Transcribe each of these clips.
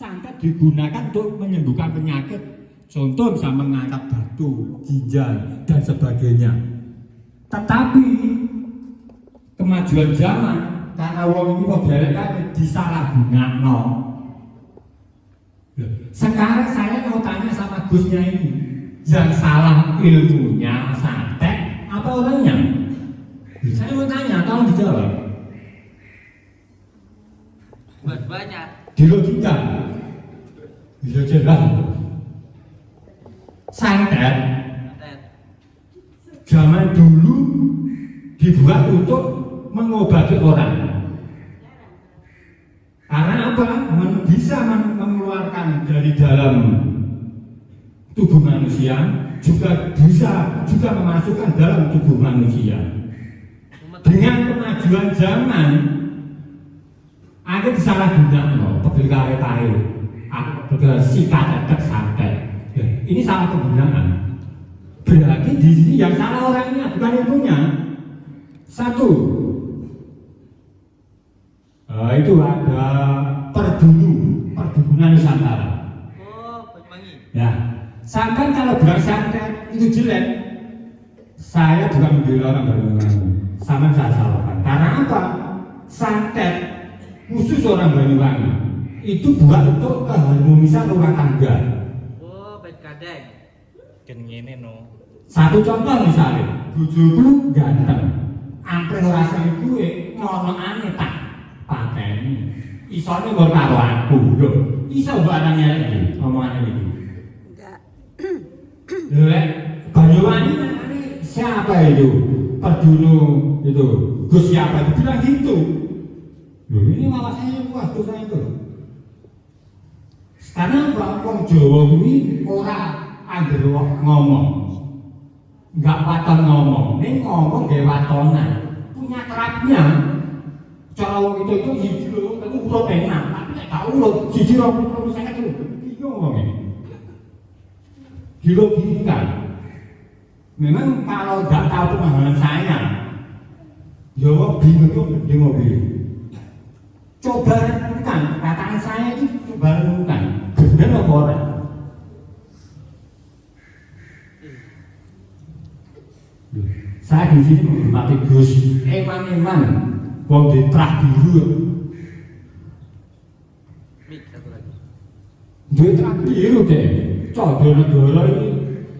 santet digunakan untuk menyembuhkan penyakit, contoh bisa mengangkat batu, ginjal dan sebagainya. Tetapi kemajuan zaman karena wong ini modelnya disalahgunakan. Sekarang saya mau tanya sama Gusnya ini, yang salah ilmunya santet apa orangnya? Saya mau tanya, tolong dijawab. Banyak. Di logika, bisa jelas. Santet zaman dulu dibuat untuk mengobati orang. Karena apa? Bisa mengeluarkan dari dalam tubuh manusia, juga bisa memasukkan dalam tubuh manusia. Dengan kemajuan zaman, ada disalahgunakan, pegel karet-karet, pegel sikat santet. Ini salah penggunaan. Berarti di sini yang salah orangnya, bukan ilmunya. Satu, itu ada perdukunan Nusantara. Oh, Banyuwangi. Ya, sampai kalau bilang santet itu jelek, saya bukan membela orang Banyuwangi. Sama saya salahkan. Karena apa? Santet khusus orang Banyuwangi itu buat untuk keharmonisan rumah tangga. Oh, bet kadeng. Ngene no. Satu contoh misalnya, bojoku ganteng, ampre rasa duwe, ngono-ane tak pateni. Isone nggon karo aku, lho. Iso mbok anane iki, omongane iki. Enggak. Lho, Banyuwangi siapa itu? Perdunu itu, Gus siapa itu bilang gitu. Loh, ini malah saya puas tuh saya itu. Karena orang Jawa ini orang angger ngomong, nggak waton ngomong, ini ngomong gak watonan, punya terapnya. Cara orang itu hiji loh, itu udah enak, tapi nggak tahu loh, hiji loh, saya itu bingung ngomongnya. Dilogika. Memang kalau nggak tahu pemahaman saya, ya bingung mobil. Coba renungkan, kataan saya itu coba renungkan, benar apa orang? Saya di sini menghormati Gus, eman, wong diterah biru. Mik satu lagi. Dia terah biru deh, coba negara ini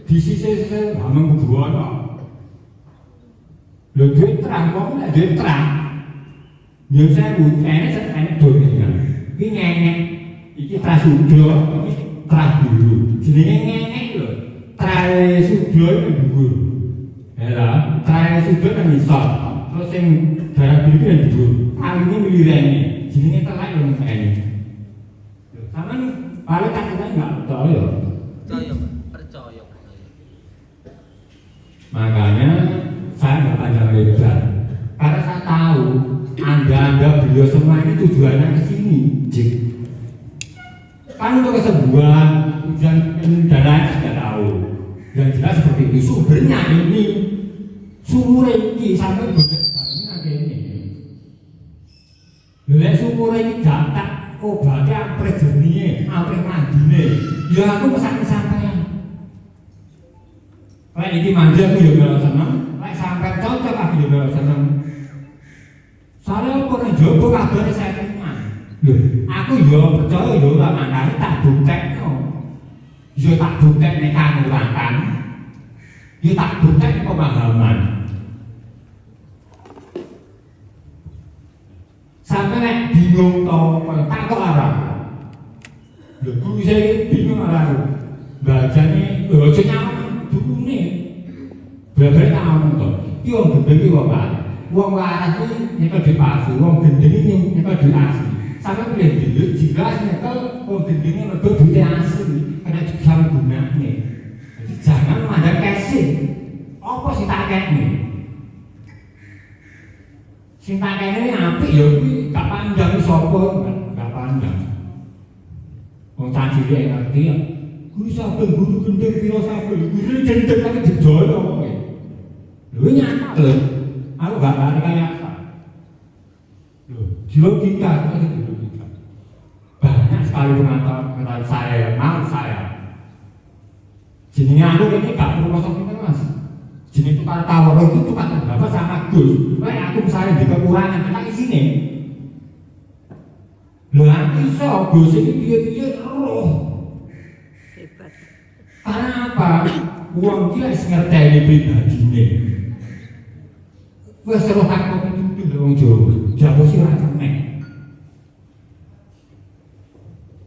di sisi-sisi hamang kebuana. Lho dia terang, kok nggak dia terang? Ya saya enak doanya. Ini ngengek, ini terah sudo, ini terah biru. Jenenge ngengek lho, terah sudo itu dhuwur. Ya, terah sudo kan isor. Terus yang darah biru kan dhuwur. Aline milirene, jenenge telak lho ngene. Sama nih, kalau tak kita nggak percaya. Percaya. Makanya saya nggak panjang lebar. Karena saya tahu Anda beliau semua ini tujuannya ke sini. Kan untuk kesembuhan, tujuan dan lain sudah tahu. Yang jelas seperti itu. Sumbernya ini, sumur ini sampai berbeda ini. Lihat sumur ini data obatnya ampre jernih, ampre mandine. Ya aku pesan sampai. Lek iki mandi aku yo ora seneng, lek sampai cocok aku yo ora seneng. Soale ora njogo kabare saya tenan. Lho, aku yo percaya yo ora makane tak buktekno. Yo tak buktekne kanurakan. Yo tak buktekne pemahaman. Sampai nek bingung to, tak kok arah. Lho, guru saya bingung arah. Bacane lho aja nyaman. Dukune bener tak omong to. Ki wong gendeng iki wong waras. Wong waras iki nyekel di palsu, wong gendeng iki nyekel di asli. Sampe pilih dhewe jelas nyekel wong gendeng iki mergo duwe asli, kena jam gunane. Jadi jangan mandang casing. Apa sing tak kene? Sing tak kene apik ya kuwi gak panjang sapa, gak panjang. Wong tak cilik ngerti ya. Guru saben guru gendeng pira saben guru gendeng tapi dijono kowe. Lho nyata lho. Aku gak ngerti kaya apa. Lho, di logika. Banyak sekali sekali pengantar saya, mau saya. Jenenge anu ini gak perlu kosong ini mas. Jenenge tukar tawar itu tukar berapa sama Gus. Lek aku misalnya di kekurangan kita isine. Lho aku iso Gus iki piye-piye roh. Hebat. Karena apa? Wong iki wis ngerteni pribadine. Wes roh aku pituduh lho wong Jawa. Jawa sih ora kenek.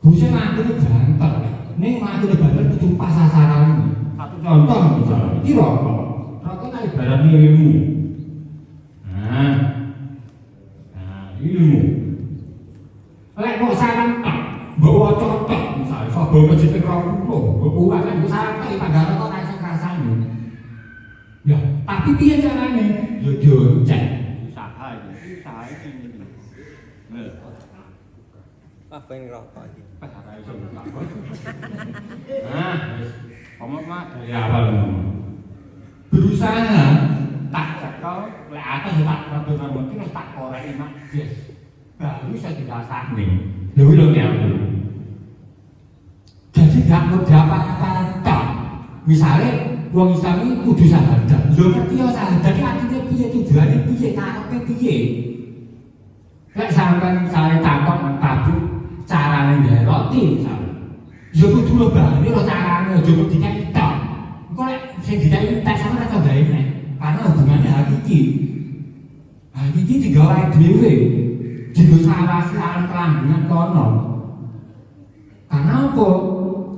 Bisa ngatur banter, ini ngatur banter itu pas sasaran. Satu contoh misalnya, ini rokok kan ibaratnya ilmu. Nah, ilmu. Lek kok saran tak, bawa cocok misalnya, so bawa masjid rokok, bawa kan saran tak, ibadah rokok naik rasanya. Ya, tapi dia caranya, yo cek. Usaha ini. Apa yang rokok ini? Nah, ngomong mah dari awal ngomong. Berusaha tak cekel, lek atas tak peraturan mungkin tak korek mak jes. Baru saya dirasani. Lho lho nyampe. Jadi gak dapat kata. Misalnya wong Islam iki kudu syahadat. Lho ngerti ya syahadat iki artine piye tujuane piye karepe piye. Lek sampean misalnya takon tabu carane nggak roti misalnya, yo kudu lebani lo carane, yo kudu dikai tok. Engko lek sing dikai tek sama ora coba ini, karena hubungannya hakiki. Hakiki digawe dhewe, digo salah-salah kelambungan kono. Karena apa?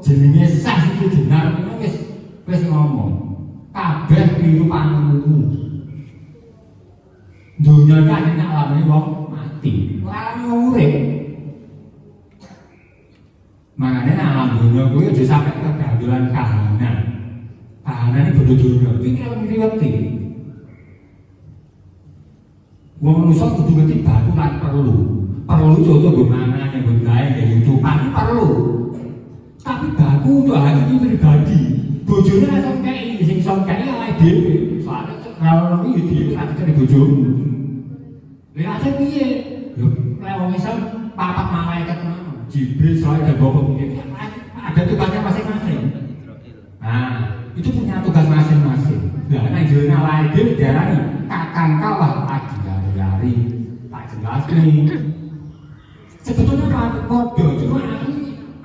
Jenenge sah iki jenar wis ngomong. Kabeh piru panemu. Dunia kan nek alami wong mati, ora wong urip. Makanya alam dunia itu aja sampai kegandulan kahanan. Kahanan ini bodoh dunia, itu yang ngerti. Wong manusia kudu ngerti batu kan perlu. Perlu contoh gimana yang bergaya dari ucapan perlu. Tapi baku untuk hati ini pribadi. Bojone langsung kayak sing iso kayak awake dhewe. Soale kalau iki dhewe ora kene bojomu. Lha ate piye? Lho, lek wong Islam papat malaikat Jibril soalnya dan bawa ada tugasnya masing-masing. Nah, itu punya tugas masing-masing. Nah, yang jelasnya lain diarani kakang kawah hari-hari tak jelas nih. Sebetulnya apa kode? Cuma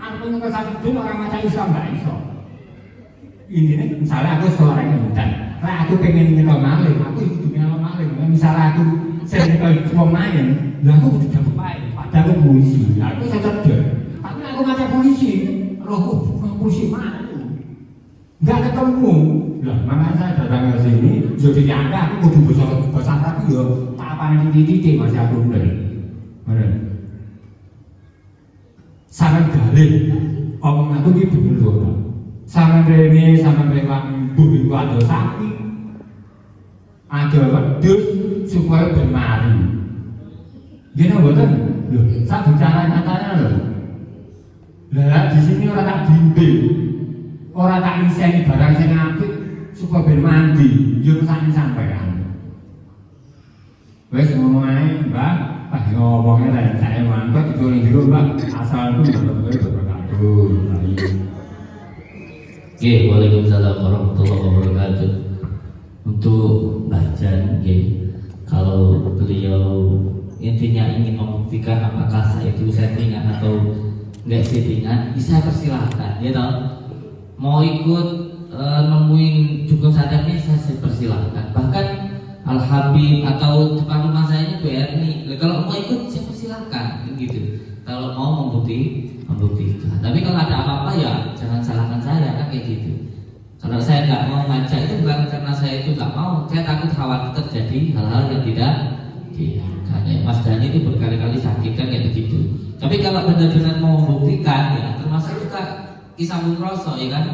aku ngekesan itu orang macam Islam nggak iso. Ini misalnya aku seorang yang muda, lah aku pengen nyekel maling, aku ikut nyekel maling. Misalnya aku saya nyekel cuma main, lah aku tidak baik. Padahal aku polisi, aku sadar. Tapi aku macam polisi, rohku polisi mana itu? Nggak ketemu. Lah, makanya saya datang ke sini, jadi nyangka aku kudu besar tapi yo tak apa titik masih aku udah. Mana? Sangat galih, omong aku gitu bener. Sangat rene, sangat rewang bumi wadah sapi. Ada wedus supaya bermari. Gini betul. Loh, saya bicara nyatanya loh. Lah di sini orang tak bimbing, orang tak iseni barang sing apik supaya ben mandi, yo kesane sampean. Wes ngono ae, Mbak. Pas ngomongnya lah saya mantap ditulis dulu, Mbak. Asal itu berkabut. Oke, waalaikumsalam warahmatullahi wabarakatuh. Untuk Mbah Jan, kalau beliau intinya ingin membuktikan apakah saya itu settingan atau enggak settingan, bisa persilahkan, ya toh. Mau ikut nemuin dukun sadarnya saya persilahkan. Bahkan Al Habib atau depan rumah saya ini BRI. Kalau mau ikut saya persilahkan, gitu. Kalau mau membuktikan. Tapi kalau ada apa-apa ya jangan salahkan saya, kan kayak gitu. Kalau saya nggak mau ngajak itu bukan karena saya itu nggak mau, saya takut khawatir terjadi hal-hal yang tidak diinginkan. Ya, Mas Dhani itu berkali-kali sakit kan kayak begitu. Tapi kalau benar-benar mau membuktikan, ya termasuk juga kisah Bung Roso, ya kan,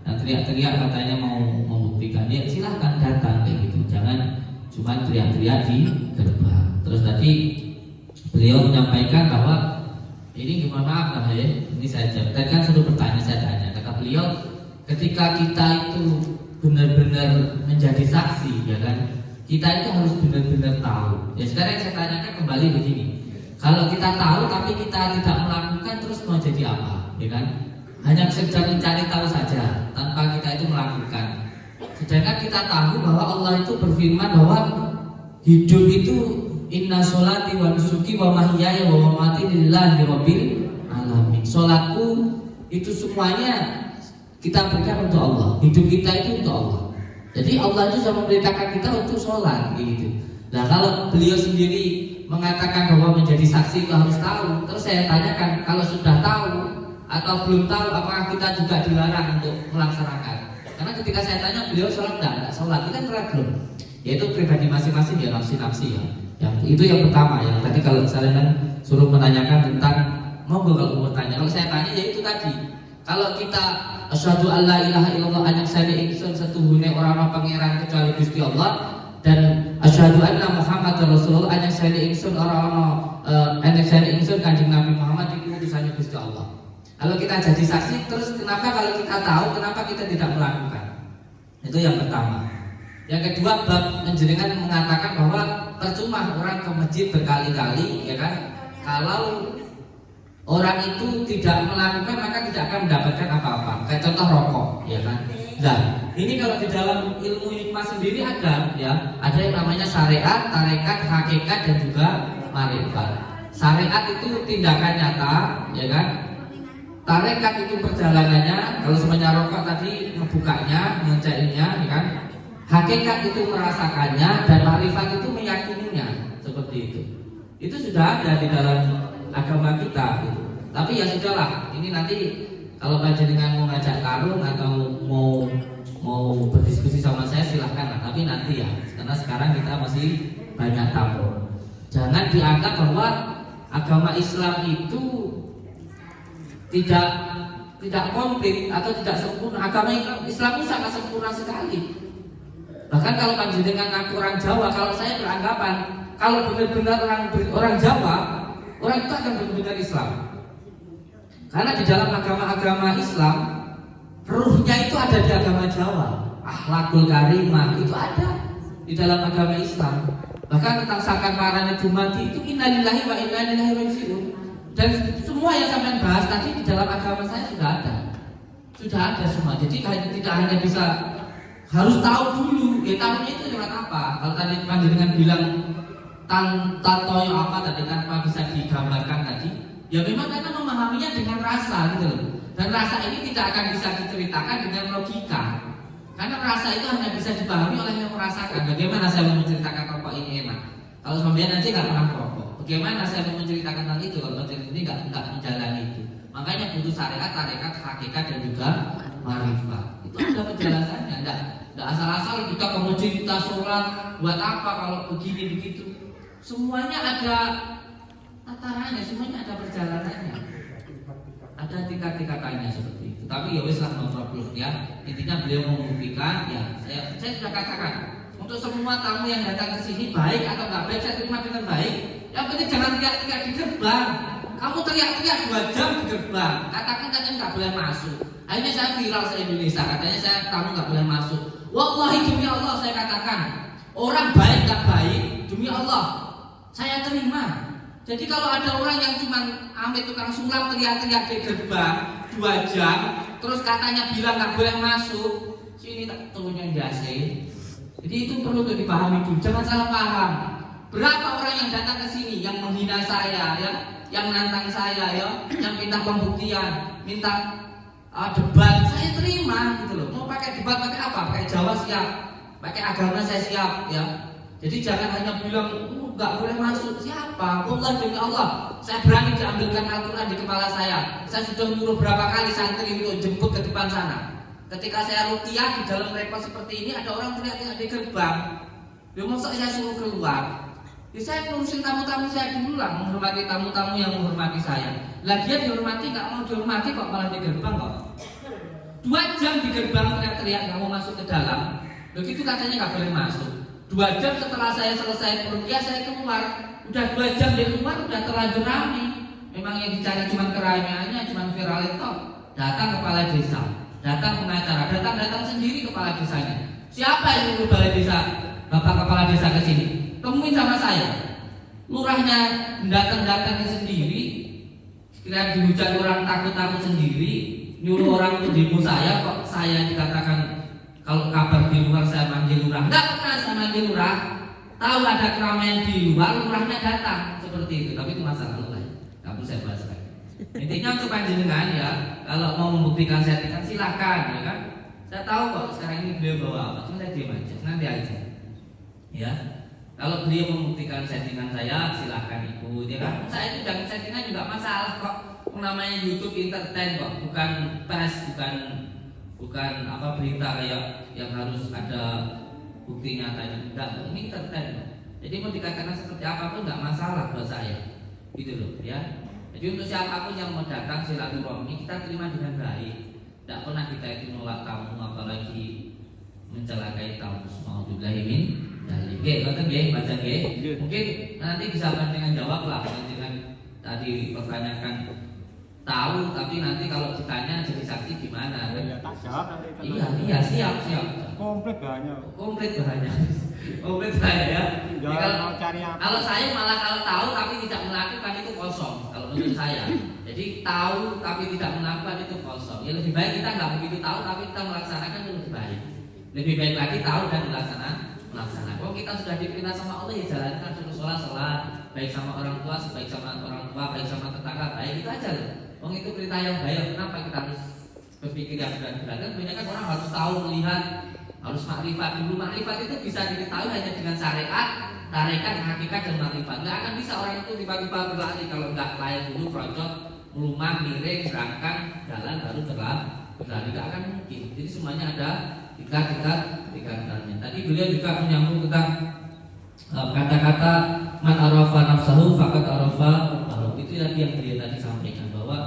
yang teriak-teriak katanya mau membuktikan, ya silahkan datang kayak gitu. Jangan cuma teriak-teriak di gerbang. Terus tadi beliau menyampaikan bahwa ini gimana maaf lah ya, ini saya jawab. Tadi kan sudah bertanya, saya tanya, kata beliau, ketika kita itu benar-benar menjadi saksi, ya kan, kita itu harus benar-benar tahu. Ya sekarang saya tanyakan kembali begini, Kalau kita tahu tapi kita tidak melakukan, terus mau jadi apa, ya kan? Hanya sekedar mencari tahu saja tanpa kita itu melakukan. Sedangkan kita tahu bahwa Allah itu berfirman bahwa hidup itu inna sholati wa nusuki wa mahyaya wa mamati lillahi rabbil alamin. Sholatku itu semuanya kita berikan untuk Allah. Hidup kita itu untuk Allah. Jadi Allah itu sudah memerintahkan kita untuk sholat gitu. Nah kalau beliau sendiri mengatakan bahwa menjadi saksi itu harus tahu, terus saya tanyakan, kalau sudah tahu atau belum tahu, apakah kita juga dilarang untuk melaksanakan? Karena ketika saya tanya beliau sholat enggak sholat, itu kan ragu. Yaitu pribadi masing-masing ya, nafsi-nafsi ya. Yang itu yang pertama ya. Tadi kalau misalnya kan suruh menanyakan tentang monggo kalau mau bertanya. Kalau saya tanya ya itu tadi. Kalau kita asyhadu alla ilaha illallah anyak sane ingsun setuhune ora ana pangeran kecuali Gusti Allah, dan asyhadu anna Muhammadar Rasulullah anyak sane ingsun ora ana anyak sane ingsun Kanjeng Nabi Muhammad iku utusane Gusti Allah. Kalau kita jadi saksi, terus kenapa kalau kita tahu kenapa kita tidak melakukan? Itu yang pertama. Yang kedua, bab menjenengan mengatakan bahwa percuma orang ke masjid berkali-kali, ya kan? Kalau orang itu tidak melakukan maka tidak akan mendapatkan apa-apa. Kayak contoh rokok, ya kan? Nah, ini kalau di dalam ilmu hikmah sendiri ada, ya, ada yang namanya syariat, tarekat, hakikat dan juga marifat. Syariat itu tindakan nyata, ya kan? Tarekat itu perjalanannya, kalau semuanya rokok tadi membukanya, mencairnya, ya kan? Hakikat itu merasakannya dan marifat itu meyakininya, seperti itu. Itu sudah ada di dalam agama kita gitu. Tapi ya sudahlah, ini nanti kalau panjenengan mau ngajak tarung atau mau berdiskusi sama saya silahkan lah. Tapi nanti ya, karena sekarang kita masih banyak tamu. Jangan dianggap bahwa agama Islam itu tidak komplit atau tidak sempurna. Agama Islam itu sangat sempurna sekali. Bahkan kalau panjenengan ngaku orang Jawa, kalau saya beranggapan kalau benar-benar orang Jawa, orang itu akan benar-benar Islam. Karena di dalam agama-agama Islam, ruhnya itu ada di agama Jawa. Akhlakul karimah itu ada di dalam agama Islam. Bahkan tentang sakan parane dumati itu innalillahi wa inna ilaihi raji'un. Dan semua yang sampai bahas tadi di dalam agama saya sudah ada. Sudah ada semua. Jadi tidak hanya bisa harus tahu dulu. Ya tahunya itu lewat apa? Kalau tadi panjenengan bilang tantoyo apa tadi tanpa bisa digambarkan tadi, ya memang karena memahaminya dengan rasa gitu loh. Dan rasa ini tidak akan bisa diceritakan dengan logika. Karena rasa itu hanya bisa dipahami oleh yang merasakan. Bagaimana saya mau menceritakan rokok ini enak? Kalau sampean nanti nggak pernah merokok, bagaimana saya mau menceritakan hal itu kalau panjenengan ini nggak menjalani itu? Makanya butuh syariat, tarekat, hakikat dan juga marifat. Itu ada penjelasannya. Nggak asal-asal kita ke masjid kita sholat buat apa kalau begini begitu. Semuanya ada tatarannya, semuanya ada perjalanannya, ada tingkat-tingkatannya seperti itu. Tapi ya wes lah no problem ya. Intinya beliau membuktikan ya. Saya sudah katakan untuk semua tamu yang datang ke sini baik atau nggak baik saya terima dengan baik. Yang penting jangan teriak-teriak di gerbang. Kamu teriak-teriak 2 jam di gerbang, katakan katanya nggak boleh masuk. Akhirnya saya viral se Indonesia, katanya saya tamu nggak boleh masuk. Wallahi demi Allah saya katakan orang baik nggak baik demi Allah saya terima. Jadi kalau ada orang yang cuma ambil tukang sulap teriak-teriak di gerbang 2 jam, terus katanya bilang nggak boleh masuk, sini tak turunnya di AC. Jadi itu perlu untuk dipahami dulu, jangan salah paham. Berapa orang yang datang ke sini yang menghina saya, ya, yang menantang saya, ya, yang minta pembuktian, minta debat, saya terima gitu loh. Mau pakai debat pakai apa? Pakai Jawa siap, pakai agama saya siap, ya. Jadi jangan hanya bilang nggak boleh masuk. Siapa? Allah demi Allah, saya berani diambilkan Al-Quran di kepala saya. Saya sudah nyuruh berapa kali santri untuk jemput ke depan sana. Ketika saya ruqyah di dalam repot seperti ini, ada orang teriak-teriak di gerbang. Ya maksud saya suruh keluar. Ya saya ngurusin tamu-tamu saya dulu lah, menghormati tamu-tamu yang menghormati saya. Lah dia dihormati nggak mau dihormati kok malah di gerbang kok. 2 jam di gerbang teriak-teriak nggak mau masuk ke dalam. Begitu katanya nggak boleh masuk. 2 jam setelah saya selesai ruqyah saya keluar. Udah 2 jam dia keluar udah terlanjur rame. Memang yang dicari cuma keramaiannya, cuma viral itu. Datang kepala desa, datang pengacara, datang sendiri kepala desanya. Siapa yang nyuruh balai desa, bapak kepala desa ke sini? Temuin sama saya. lurahnya datang-datangnya sendiri, sekiranya dihujat orang takut-takut sendiri, nyuruh orang untuk demo saya, kok saya dikatakan kalau kabar di luar saya manggil lurah. Enggak pernah saya manggil lurah. Tahu ada keramaian di luar, lurahnya datang seperti itu. Tapi itu masalah lain. Nggak perlu saya bahas lagi. Intinya untuk panjenengan ya, kalau mau membuktikan settingan silakan ya kan. Saya tahu kok sekarang ini beliau bawa apa, cuma saya diam aja, nanti aja. Ya, kalau beliau membuktikan settingan saya, silakan ikut ya kan. Saya itu dalam settingan juga masalah kok. Namanya YouTube entertain kok, bukan press, bukan apa berita kayak yang harus ada bukti nyatanya. Enggak, ini entertain kok. Jadi mau dikatakan seperti apapun enggak masalah buat saya, gitu loh ya. Jadi untuk siapapun yang mau datang silaturahmi kita terima dengan baik. Tidak pernah kita itu nolak tamu, apalagi mencelakai tamu. Alhamdulillah min dzalik. Nggih, ngoten nggih, baca nggih. Mungkin nanti bisa panjenengan jawab lah panjenengan tadi pertanyakan tahu, tapi nanti kalau ditanya jadi saksi gimana kan? Ya tak jawab nanti. Iya siap. Komplit banyak. Komplit banyak ya. Tinggal mau cari apa? Kalau saya malah kalau tahu tapi tidak melakukan itu kosong. Kalau menurut saya, jadi tahu tapi tidak melakukan itu kosong. Ya lebih baik kita nggak begitu tahu tapi kita melaksanakan itu lebih baik. Lebih baik lagi tahu dan melaksanakan. Kalau kita sudah diperintah sama Allah ya jalankan, suruh sholat, baik sama orang tua, baik sama orang tua, baik sama tetangga, baik itu aja loh. Itu perintah yang baik. Kenapa kita harus berpikir yang berat-berat? Banyak kan orang harus tahu, melihat, harus makrifat dulu. Makrifat itu bisa diketahui hanya dengan syariat, tarekat, hakikat dan makrifat. Nggak akan bisa orang itu tiba-tiba berlari kalau nggak layak dulu, kerocot, melumah, miring, berangkat, jalan baru berlari. Nggak akan mungkin. Jadi semuanya ada tingkatannya. Tadi beliau juga menyambung tentang kata-kata man arafa nafsahu faqad arafa rabbahu. Itu tadi yang beliau tadi sampaikan bahwa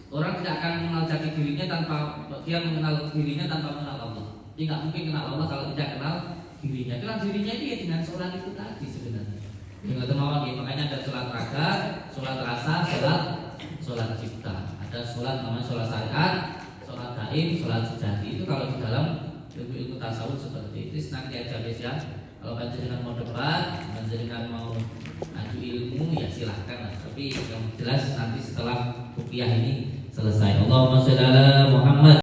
orang tidak akan mengenal jati dirinya tanpa dia mengenal dirinya tanpa mengenal Allah. Dia nggak mungkin kenal Allah kalau tidak kenal dirinya. Kenal dirinya itu ya dengan sholat itu tadi sebenarnya. Dengan termawar ya, makanya ada sholat raga, sholat rasa, sholat cipta. Ada sholat namanya sholat syariat, sholat gaib, sholat sejati. Itu kalau di dalam ilmu tasawuf seperti itu. Nanti aja guys ya. Kalau panjenengan mau debat, panjenengan mau adu ilmu ya silahkan lah. Tapi yang jelas nanti setelah rupiah ini selesai. Allahumma sholli ala Muhammad.